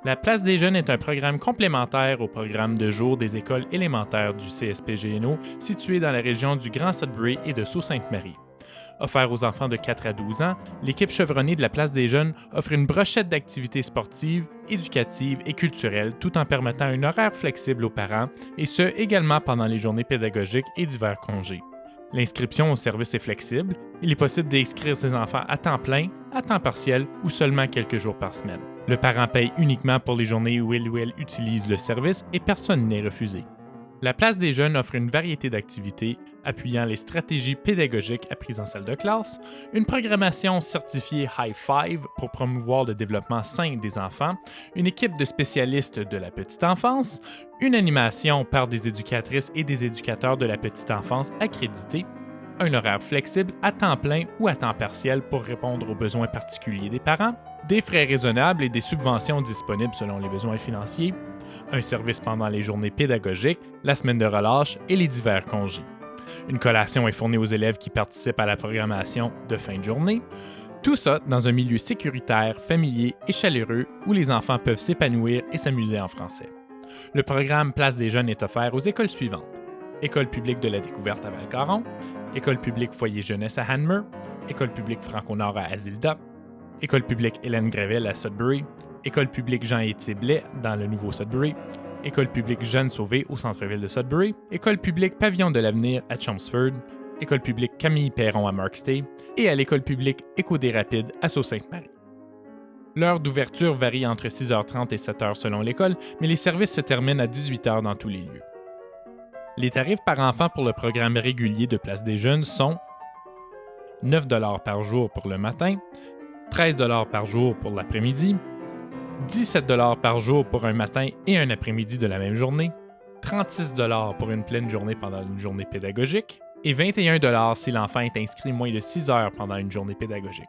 La Place des jeunes est un programme complémentaire au programme de jour des écoles élémentaires du CSPGNO situé dans la région du Grand Sudbury et de Sault-Sainte-Marie. Offert aux enfants de 4 à 12 ans, l'équipe chevronnée de la Place des jeunes offre une brochette d'activités sportives, éducatives et culturelles tout en permettant un horaire flexible aux parents, et ce également pendant les journées pédagogiques et divers congés. L'inscription au service est flexible. Il est possible d'inscrire ses enfants à temps plein, à temps partiel ou seulement quelques jours par semaine. Le parent paye uniquement pour les journées où il ou elle utilise le service et personne n'est refusé. La Place des jeunes offre une variété d'activités appuyant les stratégies pédagogiques apprises en salle de classe, une programmation certifiée High Five pour promouvoir le développement sain des enfants, une équipe de spécialistes de la petite enfance, une animation par des éducatrices et des éducateurs de la petite enfance accrédités, un horaire flexible à temps plein ou à temps partiel pour répondre aux besoins particuliers des parents, des frais raisonnables et des subventions disponibles selon les besoins financiers, un service pendant les journées pédagogiques, la semaine de relâche et les divers congés. Une collation est fournie aux élèves qui participent à la programmation de fin de journée. Tout ça dans un milieu sécuritaire, familier et chaleureux où les enfants peuvent s'épanouir et s'amuser en français. Le programme Place des jeunes est offert aux écoles suivantes: École publique de la découverte à Val-Caron, École publique Foyer jeunesse à Hanmer, École publique Franco-Nord à Asilda, École publique Hélène Gréville à Sudbury, École publique Jean-Étienne Blais dans le nouveau Sudbury, École publique Jeanne Sauvé au centre-ville de Sudbury, École publique Pavillon de l'avenir à Chelmsford, École publique Camille Perron à Markstay et à l'École publique Écho des Rapides à Sault-Sainte-Marie. L'heure d'ouverture varie entre 6h30 et 7h selon l'école, mais les services se terminent à 18h dans tous les lieux. Les tarifs par enfant pour le programme régulier de Place des jeunes sont 9 $ par jour pour le matin, 13 $ par jour pour l'après-midi, 17 $ par jour pour un matin et un après-midi de la même journée, 36 $ pour une pleine journée pendant une journée pédagogique et 21 $ si l'enfant est inscrit moins de 6 heures pendant une journée pédagogique.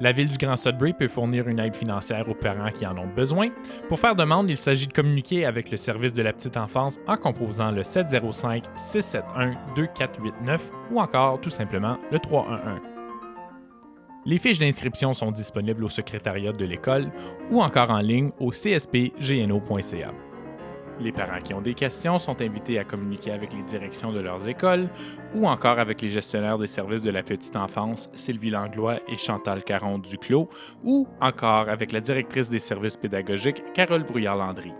La Ville du Grand Sudbury peut fournir une aide financière aux parents qui en ont besoin. Pour faire demande, il s'agit de communiquer avec le service de la petite enfance en composant le 705-671-2489 ou encore tout simplement le 311. Les fiches d'inscription sont disponibles au secrétariat de l'école ou encore en ligne au cspgno.ca. Les parents qui ont des questions sont invités à communiquer avec les directions de leurs écoles ou encore avec les gestionnaires des services de la petite enfance, Sylvie Langlois et Chantal Caron Duclos, ou encore avec la directrice des services pédagogiques, Carole Brouillard-Landry.